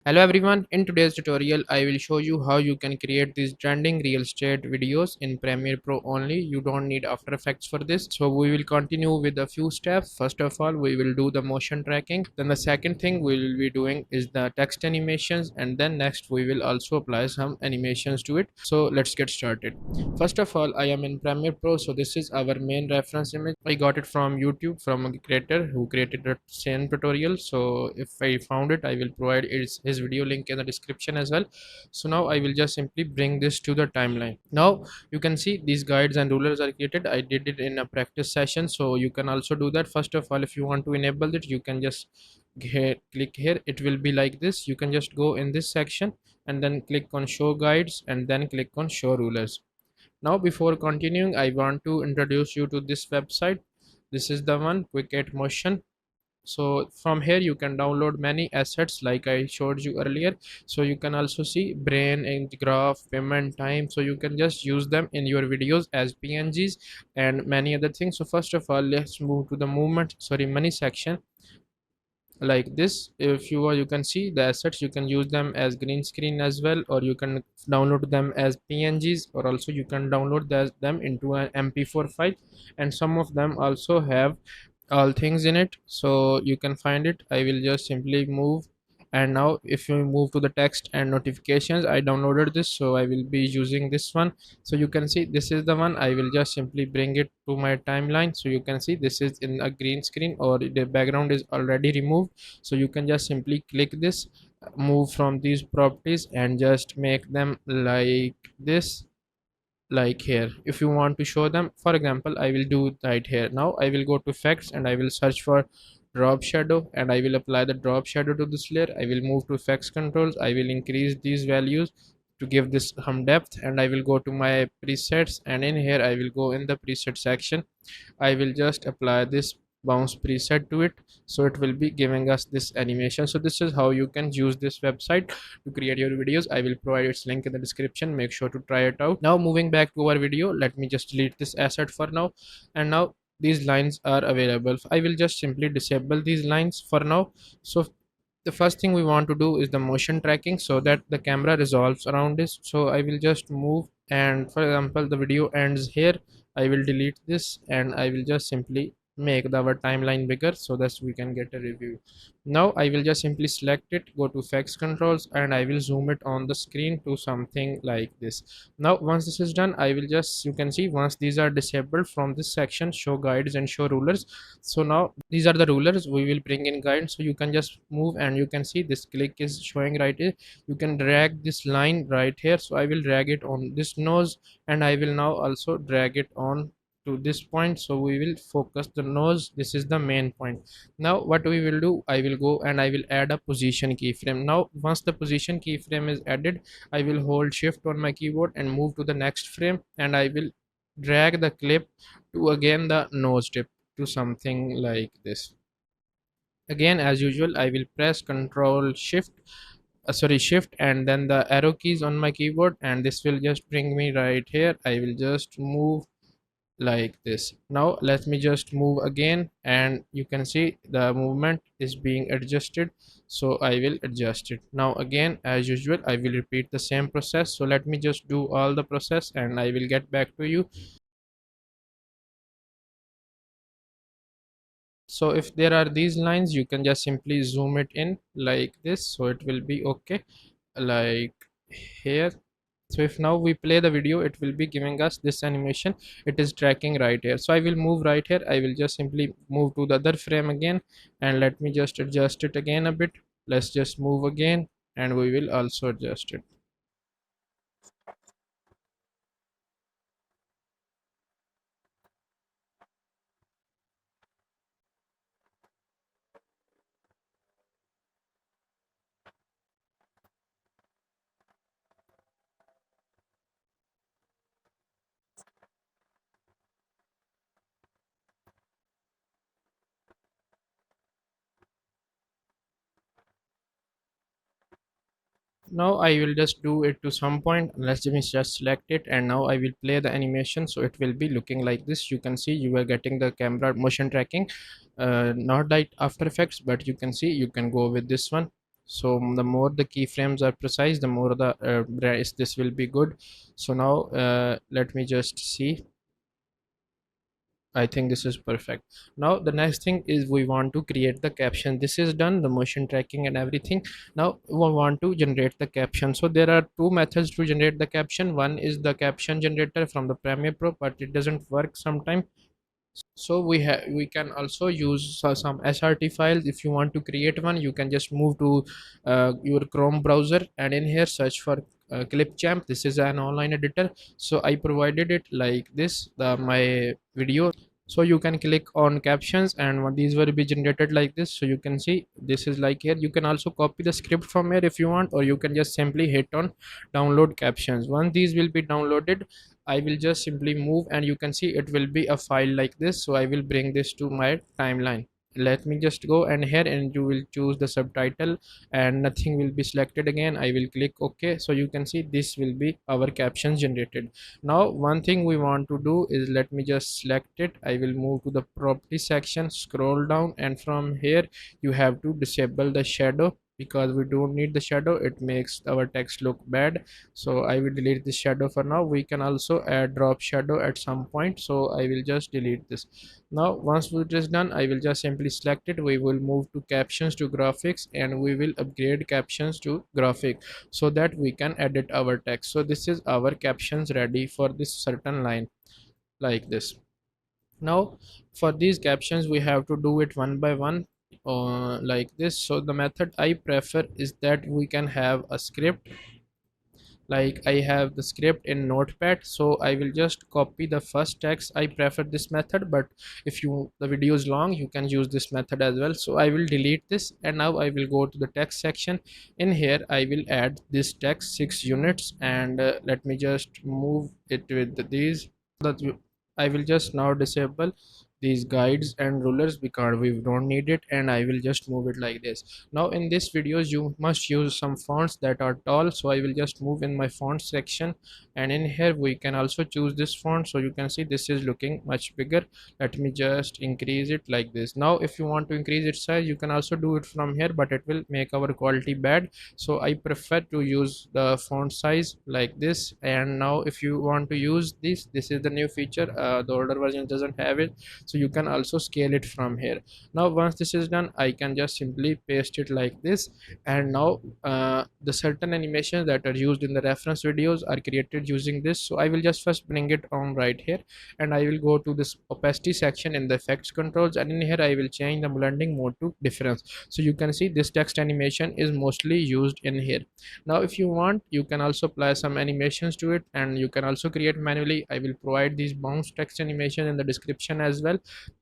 Hello everyone, in today's tutorial I will show you how you can create these trending real estate videos in Premiere Pro only. You don't need After Effects for this. So we will continue with a few steps. First of all, we will do the motion tracking. Then the second thing we will be doing is the text animations, and then next we will also apply some animations to it. So let's get started. First of all, I am in Premiere Pro, so this is our main reference image. I got it from YouTube from a creator who created the same tutorial. So if I found it, I will provide his video link in the description as well. So now I will just simply bring this to the timeline. Now you can see these guides and rulers are created. I did it in a practice session, so you can also do that. First of all, if you want to enable it, you can just click here. It will be like this. You can just go in this section and then click on show guides and then click on show rulers. Now before continuing, I want to introduce you to this website. This is the one, Quick 8 Motion. So from here you can download many assets like I showed you earlier. So you can also see brain and graph, payment time, so you can just use them in your videos as pngs and many other things. So first of all, let's move to the money section. Like this, if you can see the assets, you can use them as green screen as well, or you can download them as pngs, or also you can download them into an mp4 file, and some of them also have all things in it, so you can find it. I will just simply move, and now if you move to the text and notifications, I downloaded this, so I will be using this one. So you can see this is the one. I will just simply bring it to my timeline. So you can see this is in a green screen, or the background is already removed. So you can just simply click this, move from these properties and just make them like this, like here. If you want to show them, for example, I will do right here. Now I will go to effects and I will search for drop shadow, and I will apply the drop shadow to this layer. I will move to effects controls. I will increase these values to give this some depth, and I will go to my presets, and in here I will go in the preset section. I will just apply this bounce preset to it, so it will be giving us this animation. So this is how you can use this website to create your videos. I will provide its link in the description. Make sure to try it out. Now moving back to our video, let me just delete this asset for now. And now these lines are available. I will just simply disable these lines for now. So the first thing we want to do is the motion tracking, so that the camera resolves around this. So I will just move, and for example the video ends here. I will delete this, and I will just simply make our timeline bigger so that we can get a review. Now I will just simply select it, go to effects controls, and I will zoom it on the screen to something like this. Now once this is done, I will just, you can see once these are disabled from this section, show guides and show rulers. So now these are the rulers we will bring in guide. So you can just move, and you can see this click is showing right here. You can drag this line right here. So I will drag it on this nose, and I will now also drag it on to this point. So we will focus the nose. This is the main point. Now what we will do, I will go and I will add a position keyframe. Now once the position keyframe is added, I will hold shift on my keyboard and move to the next frame, and I will drag the clip to again the nose tip to something like this. Again, as usual, I will press control shift, shift and then the arrow keys on my keyboard, and this will just bring me right here. I will just move like this. Now let me just move again, and you can see the movement is being adjusted, so I will adjust it. Now again, as usual, I will repeat the same process. So let me just do all the process, and I will get back to you. So if there are these lines, you can just simply zoom it in like this, so it will be okay, like here. So if now we play the video, it will be giving us this animation. It is tracking right here. So I will move right here. I will just simply move to the other frame again, and let me just adjust it again a bit. Let's just move again, and we will also adjust it. Now I will just do it to some point. Let's just select it, and now I will play the animation. So it will be looking like this. You can see you are getting the camera motion tracking, not like After Effects, but you can see you can go with this one. So the more the keyframes are precise, the more the this will be good. So now let me just see. I think this is perfect. Now the next thing is we want to create the caption. This is done, the motion tracking and everything. Now we want to generate the caption. So there are two methods to generate the caption. One is the caption generator from the Premiere Pro, but it doesn't work sometimes. So we can also use some SRT files. If you want to create one, you can just move to your Chrome browser, and in here search for Clipchamp. This is an online editor, so I provided it like this, my video. So you can click on captions, and these will be generated like this. So you can see this is like here. You can also copy the script from here if you want, or you can just simply hit on download captions. Once these will be downloaded, I will just simply move, and you can see it will be a file like this. So I will bring this to my timeline. Let me just go, and here, and you will choose the subtitle, and nothing will be selected again. I will click OK. So you can see this will be our captions generated. Now one thing we want to do is, let me just select it. I will move to the property section, scroll down, and from here you have to disable the shadow, because we don't need the shadow. It makes our text look bad. So I will delete this shadow for now. We can also add drop shadow at some point, so I will just delete this. Now once it is done, I will just simply select it. We will move to captions to graphics, and we will upgrade captions to graphic, so that we can edit our text. So this is our captions ready for this certain line, like this. Now for these captions we have to do it one by one, like this. So the method I prefer is that we can have a script. Like I have the script in notepad, so I will just copy the first text. I prefer this method, but if you the video is long, you can use this method as well. So I will delete this, and now I will go to the text section. In here I will add this text 6 units, and let me just move it with these. That I will just now disable these guides and rulers because we don't need it, and I will just move it like this. Now in this videos you must use some fonts that are tall, so I will just move in my font section, and in here we can also choose this font. So you can see this is looking much bigger. Let me just increase it like this. Now if you want to increase its size, you can also do it from here, but it will make our quality bad. So I prefer to use the font size like this. And now if you want to use this is the new feature. The older version doesn't have it, so you can also scale it from here. Now once this is done, I can just simply paste it like this. And now the certain animations that are used in the reference videos are created using this. So I will just first bring it on right here, and I will go to this opacity section in the effects controls, and in here I will change the blending mode to difference. So you can see this text animation is mostly used in here. Now if you want, you can also apply some animations to it, and you can also create manually. I will provide these bounce text animation in the description as well.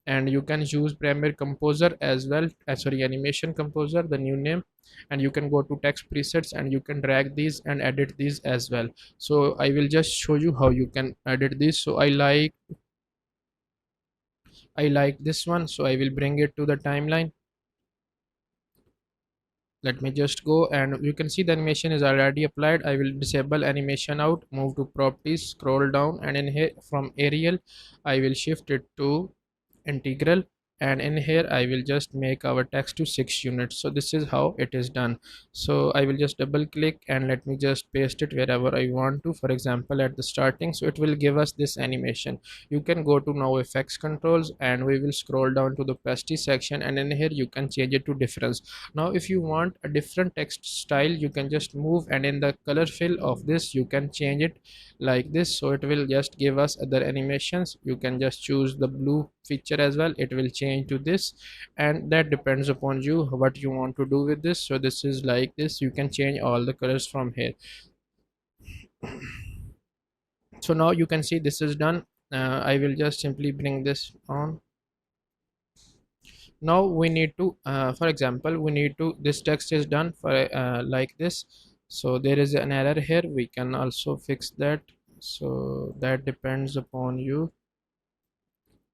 And you can use Premiere Composer as well, sorry, Animation Composer, the new name. And you can go to text presets, and you can drag these and edit these as well. So I will just show you how you can edit this. So I like this one, so I will bring it to the timeline. Let me just go, and you can see the animation is already applied. I will disable animation out, move to properties, scroll down, and in here from Arial I will shift it to integral, and in here I will just make our text to 6 units. So this is how it is done. So I will just double click, and let me just paste it wherever I want to, for example at the starting. So it will give us this animation. You can go to now effects controls, and we will scroll down to the opacity section, and in here you can change it to difference. Now if you want a different text style, you can just move, and in the color fill of this you can change it like this. So it will just give us other animations. You can just choose the blue feature as well. It will change to this, and that depends upon you what you want to do with this. So this is like this. You can change all the colors from here. So now you can see this is done. I will just simply bring this on. Now we need to for example, we need to this text is done for like this. So there is an error here. We can also fix that. So that depends upon you,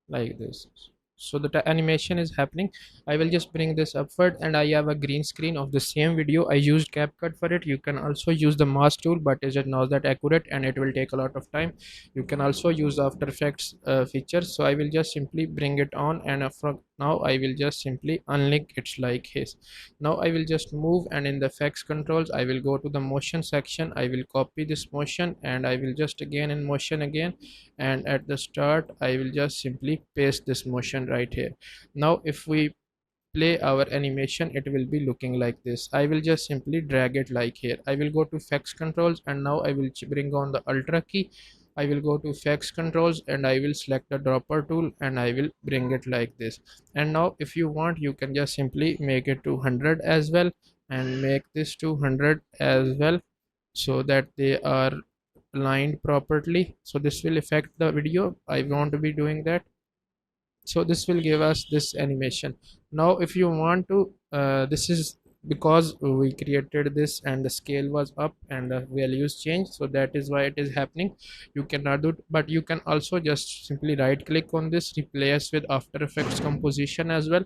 like this. So the animation is happening. I will just bring this upward, and I have a green screen of the same video. I used CapCut for it. You can also use the mask tool, but is it not that accurate, and it will take a lot of time. You can also use After Effects features. So I will just simply bring it on, and Now I will just simply unlink it like this. Now I will just move, and in the effects controls I will go to the motion section. I will copy this motion and I will just again in motion again, and at the start I will just simply paste this motion right here. Now if we play our animation, it will be looking like this. I will just simply drag it like here. I will go to effects controls, and now I will bring on the ultra key. I will go to effects controls and I will select the dropper tool and I will bring it like this. And now if you want, you can just simply make it to 100 as well, and make this to 100 as well, so that they are aligned properly. So this will affect the video. I won't be doing that. So this will give us this animation. Now if you want to this is because we created this and the scale was up and the values changed, so that is why it is happening. You cannot do it, but you can also just simply right click on this, replace with After Effects composition as well.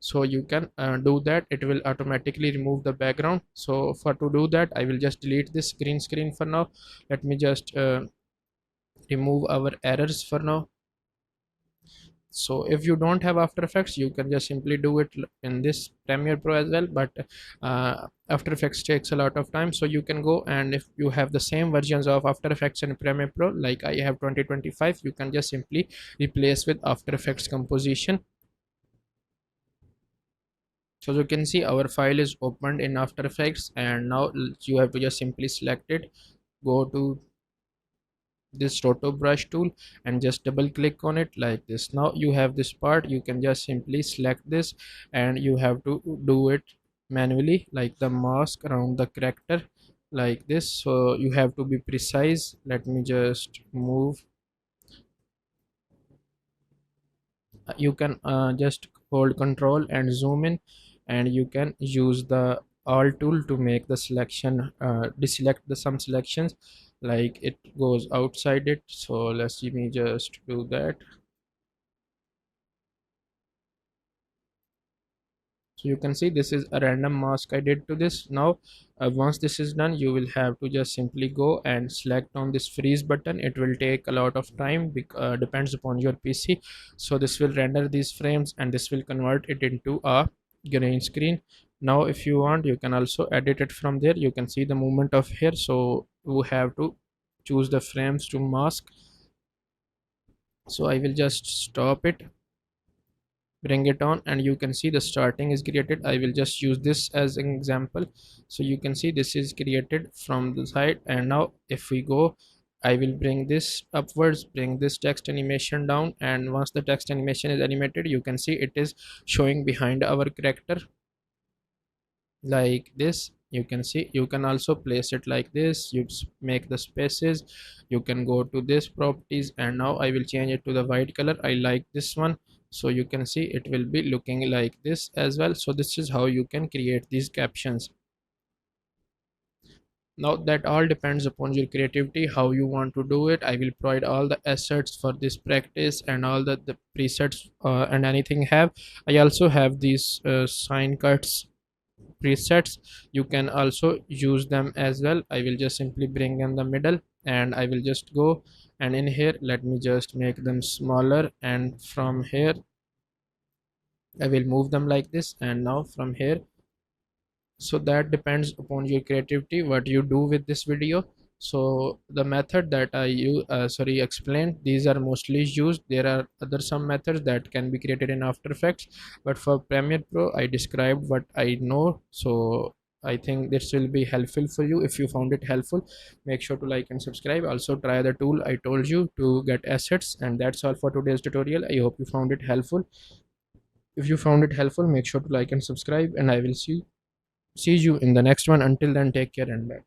So you can do that. It will automatically remove the background. So for to do that, I will just delete this green screen for now. Let me just remove our errors for now. So if you don't have After Effects, you can just simply do it in this Premiere Pro as well, but After Effects takes a lot of time. So you can go, and if you have the same versions of After Effects and Premiere Pro, like I have 2025, you can just simply replace with After Effects composition. So you can see our file is opened in After Effects, and now you have to just simply select it, go to this roto brush tool and just double click on it like this. Now you have this part, you can just simply select this, and you have to do it manually, like the mask around the character like this. So you have to be precise. Let me just move. You can just hold control and zoom in, and you can use the alt tool to make the selection deselect the some selections, like it goes outside it. So let's see me just do that. So you can see this is a random mask I did to this. Now once this is done, you will have to just simply go and select on this freeze button. It will take a lot of time, depends upon your PC. So this will render these frames and this will convert it into a green screen. Now if you want, you can also edit it from there. You can see the movement of hair, so you have to choose the frames to mask. So I will just stop it, bring it on, and you can see the starting is created. I will just use this as an example. So you can see this is created from the side, and now if we go, I will bring this upwards, bring this text animation down, and once the text animation is animated, you can see it is showing behind our character like this. You can see, you can also place it like this. You make the spaces. You can go to this properties, and now I will change it to the white color. I like this one. So you can see it will be looking like this as well. So this is how you can create these captions. Now that all depends upon your creativity, how you want to do it. I will provide all the assets for this practice and all the presets and anything have. I also have these sign cuts presets. You can also use them as well. I will just simply bring in the middle, and I will just go, and in here let me just make them smaller, and from here I will move them like this, and now from here. So that depends upon your creativity, what you do with this video. So the method that I use explained, these are mostly used. There are other some methods that can be created in After Effects, but for Premiere Pro I described what I know. So I think this will be helpful for you. If you found it helpful, make sure to like and subscribe. Also try the tool I told you to get assets. And that's all for today's tutorial. I hope you found it helpful. If you found it helpful, make sure to like and subscribe, and I will see you in the next one. Until then, take care and bye.